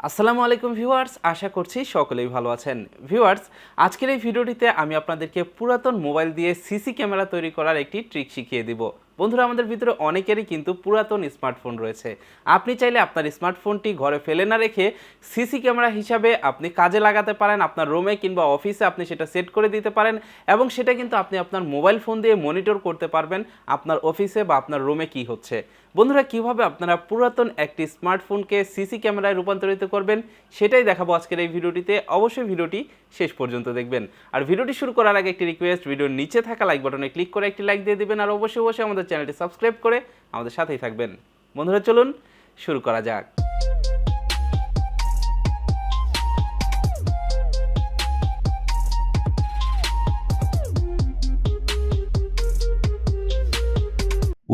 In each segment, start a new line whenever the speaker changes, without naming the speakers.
আসসালামু আলাইকুম ভিউয়ার্স, আশা করছি সকলেই ভালো আছেন। ভিউয়ার্স, আজকের এই ভিডিওটিতে আমি আপনাদেরকে পুরাতন মোবাইল দিয়ে সিসি ক্যামেরা তৈরি করার একটি ট্রিক শিখিয়ে দিব। বন্ধুরা, আমাদের ভিতরে অনেকেরই কিন্তু পুরাতন স্মার্টফোন রয়েছে। আপনি চাইলে আপনার স্মার্টফোনটি ঘরে ফেলে না রেখে সিসি ক্যামেরা হিসাবে আপনি কাজে লাগাতে পারেন। আপনার রুমে কিংবা অফিসে আপনি সেটা সেট করে দিতে পারেন এবং সেটা কিন্তু আপনি আপনার মোবাইল ফোন দিয়ে মনিটর করতে পারবেন আপনার অফিসে বা আপনার রুমে কি হচ্ছে। বন্ধুরা, কিভাবে আপনারা পুরাতন একটি স্মার্টফোনকে সিসি ক্যামেরায় রূপান্তরিত করবেন সেটাই দেখাবো আজকের এই ভিডিওটিতে। অবশ্যই ভিডিওটি শেষ পর্যন্ত দেখবেন। আর ভিডিওটি শুরু করার আগে একটি রিকোয়েস্ট, ভিডিওর নিচে থাকা লাইক বাটনে ক্লিক করে একটি লাইক দিয়ে দিবেন আর অবশ্যই আমাদের চ্যানেলটি সাবস্ক্রাইব করে আমাদের সাথেই থাকবেন। বন্ধুরা, চলুন শুরু করা যাক।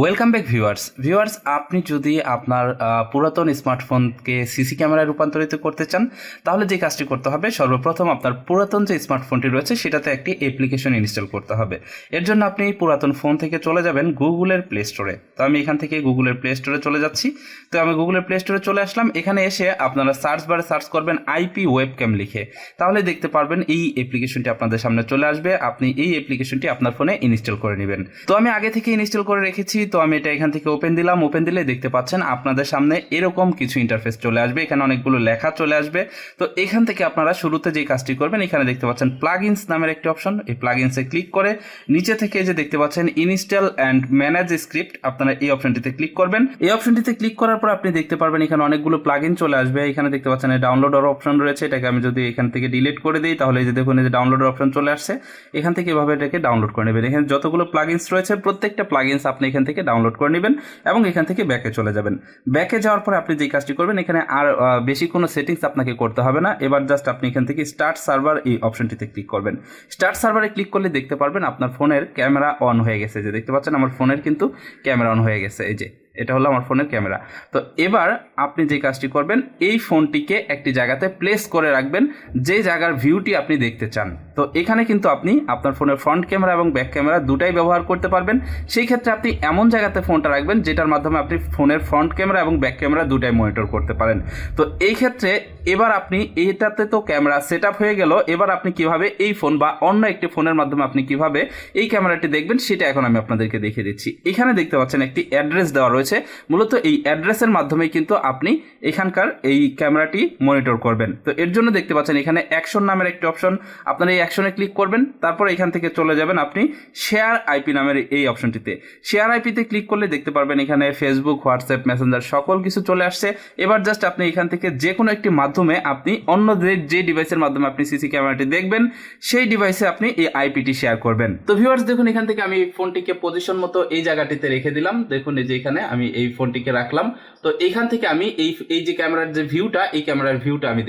ওয়েলকাম ব্যাক ভিউয়ার্স, আপনি যদি আপনার পুরাতন স্মার্টফোনকে সিসি ক্যামেরায় রূপান্তরিত করতে চান তাহলে যে কাজটি করতে হবে, সর্বপ্রথম আপনার পুরাতন যে স্মার্টফোনটি রয়েছে সেটাতে একটি অ্যাপ্লিকেশন ইনস্টল করতে হবে। এর জন্য আপনি পুরাতন ফোন থেকে চলে যাবেন গুগলের প্লে স্টোরে। তো আমি এখান থেকে গুগলের প্লে স্টোরে চলে যাচ্ছি। তো আমি গুগলের প্লে স্টোরে চলে আসলাম। এখানে এসে আপনারা সার্চ বারে সার্চ করবেন আইপি ওয়েবক্যাম লিখে, তাহলে দেখতে পারবেন এই অ্যাপ্লিকেশনটি আপনাদের সামনে চলে আসবে। আপনি এই অ্যাপ্লিকেশনটি আপনার ফোনে ইনস্টল করে নেবেন। তো আমি আগে থেকে ইনস্টল করে রেখেছি। তো আমি এটা এখান থেকে ওপেন দিলাম। ওপেন দিলে দেখতে পাচ্ছেন আপনাদের সামনে এরকম কিছু ইন্টারফেস চলে আসবে। এখানে অনেকগুলো লেখা চলে আসবে। তো এখান থেকে আপনারা শুরুতে যে কাজটি করবেন, এখানে দেখতে পাচ্ছেন প্লাগইনস নামের একটি অপশন। এই প্লাগইনসে ক্লিক করে নিচে থেকে যে দেখতে পাচ্ছেন ইনস্টল অ্যান্ড ম্যানেজ স্ক্রিপ্ট, আপনারা এই অপশনটিতে ক্লিক করবেন। এই অপশনটিতে ক্লিক করার পর আপনি দেখতে পারবেন এখানে অনেকগুলো প্লাগইন চলে আসবে। এখানে দেখতে পাচ্ছেন ডাউনলোডের অপশন রয়েছে। এটাকে আমি যদি এখান থেকে ডিলিট করে দিই তাহলে এই যে দেখুন এই যে ডাউনলোডের অপশন চলে আসছে। এখান থেকে এভাবে এটাকে ডাউনলোড করে নেবেন। এখানে যতগুলো প্লাগইনস রয়েছে প্রত্যেকটা প্লাগইনস আপনি এখান থেকে ডাউনলোড করে নেবেন এবং এখান থেকে ব্যাকে চলে যাবেন। ব্যাকে যাওয়ার পরে আপনি যে কাজটি করবেন, এখানে আর বেশি কোনো সেটিংস আপনাকে করতে হবে না। এবার জাস্ট আপনি এখান থেকে স্টার্ট সার্ভার এই অপশনটিতে ক্লিক করবেন। স্টার্ট সার্ভারে ক্লিক করলে দেখতে পারবেন আপনার ফোনের ক্যামেরা অন হয়ে গেছে। যে দেখতে পাচ্ছেন আমার ফোনের কিন্তু ক্যামেরা অন হয়ে গেছে। এই যে এটা হলো আমার ফোনের ক্যামেরা। তো এবার আপনি যে কাজটি করবেন, এই ফোনটিকে একটি জায়গাতে প্লেস করে রাখবেন যে জায়গার ভিউটি আপনি দেখতে চান। তো এখানে কিন্তু আপনি আপনার ফোনের ফ্রন্ট ক্যামেরা এবং ব্যাক ক্যামেরা দুটাই ব্যবহার করতে পারবেন। সেই ক্ষেত্রে আপনি এমন জায়গাতে ফোনটা রাখবেন যেটার মাধ্যমে আপনি ফোনের ফ্রন্ট ক্যামেরা এবং ব্যাক ক্যামেরা দুটাই মনিটর করতে পারেন। তো এই ক্ষেত্রে এবার আপনি এইটাতে তো ক্যামেরা সেট আপ হয়ে গেল। এবার আপনি কিভাবে এই ফোন বা অন্য একটি ফোনের মাধ্যমে আপনি কিভাবে এই ক্যামেরাটি দেখবেন সেটা এখন আমি আপনাদেরকে দেখিয়ে দিচ্ছি। এখানে দেখতে পাচ্ছেন একটি অ্যাড্রেস দেওয়া রয়েছে। মূলত এই অ্যাড্রেসের মাধ্যমে কিন্তু আপনি এখানকার এই ক্যামেরাটি মনিটর করবেন। তো এর জন্য দেখতে পাচ্ছেন এখানে অ্যাকশন নামের একটি অপশন, আপনারা এই অ্যাকশনে ক্লিক করবেন। তারপর এখান থেকে চলে যাবেন আপনি শেয়ার আইপি নামের এই অপশনটিতে। শেয়ার আইপিতে ক্লিক করলে দেখতে পারবেন এখানে ফেসবুক, হোয়াটসঅ্যাপ, মেসেঞ্জার সকল কিছু চলে আসছে। এবার জাস্ট আপনি এখান থেকে যে কোনো একটি মাধ্যমে আপনি অন্য যে ডিভাইসের মাধ্যমে আপনি সিসি ক্যামেরাটি দেখবেন সেই ডিভাইসে আপনি এই আইপিটি শেয়ার করবেন। তো ভিউয়ার্স, দেখুন এখান থেকে আমি ফোনটিকে পজিশন মতো এই জায়গাটিতে রেখে দিলাম। দেখুন এই যে এখানে আমি এই ফোনটিকে রাখলাম। তো এইখান থেকে আমি এই যে ক্যামেরার যে ভিউটা, এই ক্যামেরার ভিউটা আমি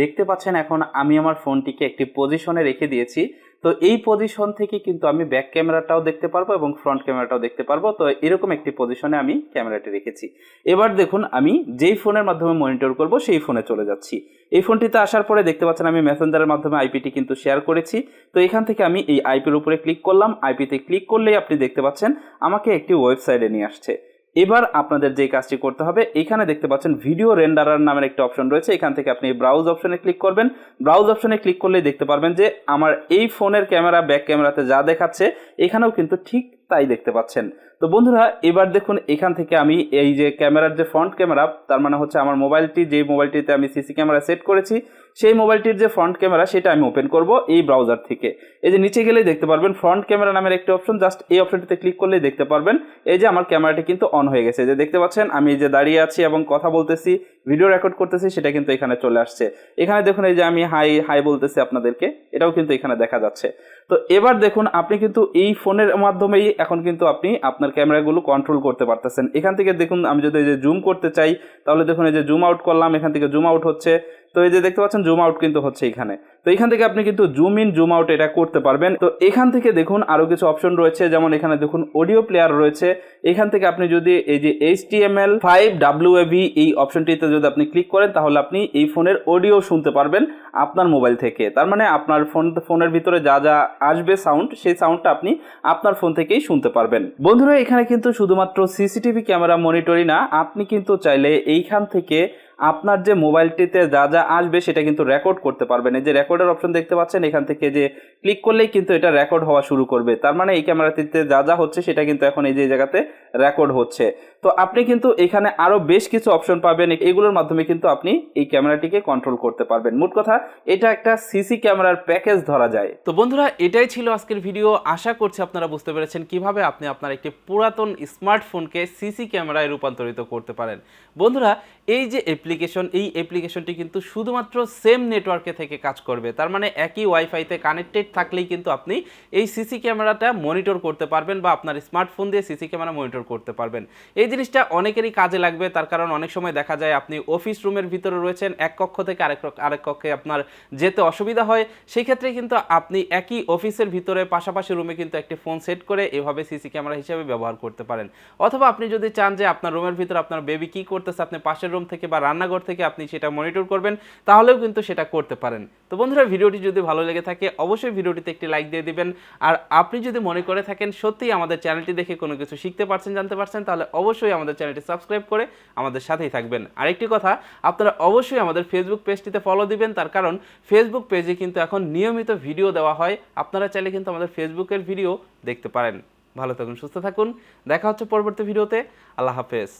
দেখতে পাচ্ছেন এখন আমি আমার ফোনটিকে একটি পজিশনে রেখে দিয়েছি। তো এই পজিশন থেকে কিন্তু আমি ব্যাক ক্যামেরাটাও দেখতে পারবো এবং ফ্রন্ট ক্যামেরাটাও দেখতে পারবো। তো এরকম একটি পজিশনে আমি ক্যামেরাটি রেখেছি। এবার দেখুন আমি যেই ফোনের মাধ্যমে মনিটর করব সেই ফোনে চলে যাচ্ছি। এই ফোনটিতে আসার পরে দেখতে পাচ্ছেন আমি মেসেঞ্জারের মাধ্যমে আইপিটি কিন্তু শেয়ার করেছি। তো এখান থেকে আমি এই আইপির উপরে ক্লিক করলাম। আইপিতে ক্লিক করলেই আপনি দেখতে পাচ্ছেন আমাকে একটি ওয়েবসাইটে নিয়ে আসছে। এবার আপনাদের যে কাজটি করতে হবে, এখানে দেখতে পাচ্ছেন ভিডিও রেন্ডারার নামের একটা অপশন রয়েছে। এখান থেকে আপনি ব্রাউজ অপশনে ক্লিক করবেন। ব্রাউজ অপশনে ক্লিক করলেই দেখতে পারবেন যে আমার এই ফোনের ক্যামেরা ব্যাক ক্যামেরাতে যা দেখাচ্ছে এখানেও কিন্তু ঠিক তাই দেখতে পাচ্ছেন। তো বন্ধুরা, এবার দেখুন এখান থেকে আমি এই যে ক্যামেরার যে ফ্রন্ট ক্যামেরা, তার মানে হচ্ছে আমার মোবাইলটি, যে মোবাইলটিতে আমি সিসি ক্যামেরা সেট করেছি সেই মোবাইলটির যে ফ্রন্ট ক্যামেরা সেটা আমি ওপেন করব এই ব্রাউজার থেকে। এই যে নিচে গেলেই দেখতে পারবেন ফ্রন্ট ক্যামেরা নামের একটি অপশন। জাস্ট এই অপশনটিতে ক্লিক করলেই দেখতে পারবেন এই যে আমার ক্যামেরাটি কিন্তু অন হয়ে গেছে। যে দেখতে পাচ্ছেন আমি যে দাঁড়িয়ে আছি এবং কথা বলতেছি, ভিডিও রেকর্ড করতেছি, সেটা কিন্তু এখানে চলে আসছে। এখানে দেখুন এই যে আমি হাই হাই বলতেছি আপনাদেরকে, এটাও কিন্তু এখানে দেখা যাচ্ছে। তো এবার দেখুন আপনি কিন্তু এই ফোনের মাধ্যমেই এখন কিন্তু আপনি আপনার ক্যামেরাগুলো কন্ট্রোল করতে পারতেছেন। এখান থেকে দেখুন আমি যদি এই যে জুম করতে চাই তাহলে দেখুন এই যে জুম আউট করলাম, এখান থেকে জুম আউট হচ্ছে। তো এই যে দেখতে পাচ্ছেন জুম আউট কিন্তু হচ্ছে এখানে। তো এখান থেকে আপনি কিন্তু জুম ইন জুম আউট এটা করতে পারবেন। তো এখান থেকে দেখুন আরো কিছু অপশন রয়েছে, যেমন এখানে দেখুন অডিও প্লেয়ার রয়েছে। এখান থেকে আপনি যদি এই যে HTML5 WAV এই অপশনটিতে যদি আপনি ক্লিক করেন তাহলে আপনি এই ফোনের অডিও শুনতে পারবেন আপনার মোবাইল থেকে। তার মানে আপনার ফোনের ভিতরে যা যা আসবে সাউন্ড, সেই সাউন্ডটা আপনি আপনার ফোন থেকেই শুনতে পারবেন। বন্ধুরা, এখানে কিন্তু শুধুমাত্র সিসিটিভি ক্যামেরা মনিটরই না, আপনি কিন্তু চাইলে এইখান থেকে আপনার যে মোবাইলটিতে যা যা আসবে সেটা কিন্তু রেকর্ড করতে পারবেন। এই যে রেকর্ডের অপশন দেখতে পাচ্ছেন, এখান থেকে যে ক্লিক করলেই কিন্তু এটা রেকর্ড হওয়া শুরু করবে। তার মানে এই ক্যামেরাটিতে যা যা হচ্ছে সেটা কিন্তু এখন এই যে জায়গাতে রেকর্ড হচ্ছে। তো আপনি কিন্তু এখানে আরো বেশ কিছু অপশন পাবেন, এগুলোর মাধ্যমে কিন্তু আপনি এই ক্যামেরাটিকে কন্ট্রোল করতে পারবেন। মোট কথা এটা একটা সিসি ক্যামেরার প্যাকেজ ধরা যায়। তো বন্ধুরা, এটাই ছিল আজকের ভিডিও। আশা করছি আপনারা বুঝতে পেরেছেন কিভাবে আপনি আপনার একটি পুরাতন স্মার্টফোনকে সিসি ক্যামেরায় রূপান্তরিত করতে পারেন। বন্ধুরা, এই যে এই অ্যাপ্লিকেশনটি কিন্তু শুধুমাত্র সেম নেটওয়ার্কে থেকে কাজ করবে। তার মানে একই ওয়াইফাইতে কানেক্টেড থাকলেই কিন্তু আপনি এই সিসি ক্যামেরাটা মনিটর করতে পারবেন বা আপনার স্মার্টফোন দিয়ে সিসি ক্যামেরা মনিটর করতে পারবেন। এই জিনিসটা অনেকেরই কাজে লাগবে, তার কারণ অনেক সময় দেখা যায় আপনি অফিস রুমের ভিতরে রয়েছেন, এক কক্ষ থেকে আরেক কক্ষে আপনার যেতে অসুবিধা হয়। সেই ক্ষেত্রে কিন্তু আপনি একই অফিসের ভিতরে পাশাপাশি রুমে কিন্তু একটি ফোন সেট করে এভাবে সিসি ক্যামেরা হিসেবে ব্যবহার করতে পারেন। অথবা আপনি যদি চান যে আপনার রুমের ভিতরে আপনার বেবি কি করতেছে আপনি পাশের রুম থেকে বা রান্নাঘর থেকে আপনি সেটা মনিটর করবেন, তাহলেও কিন্তু সেটা করতে পারেন। তো বন্ধুরা, ভিডিওটি যদি ভালো লেগে থাকে অবশ্যই ভিডিওটিতে একটি লাইক দিয়ে দিবেন। আর আপনি যদি মনে করে থাকেন সত্যিই আমাদের চ্যানেলটি দেখে কোনো কিছু শিখতে পারছেন, জানতে পারছেন, তাহলে অবশ্যই আমাদের চ্যানেলটি সাবস্ক্রাইব করে আমাদের সাথেই থাকবেন। আরেকটি কথা, আপনারা অবশ্যই আমাদের ফেসবুক পেজটিতে ফলো দিবেন, তার কারণ ফেসবুক পেজে কিন্তু এখন নিয়মিত ভিডিও দেওয়া হয়। আপনারা চাইলে কিন্তু আমাদের ফেসবুকের ভিডিও দেখতে পারেন। ভালো থাকুন, সুস্থ থাকুন, দেখা হচ্ছে পরবর্তী ভিডিওতে। আল্লাহ হাফেজ।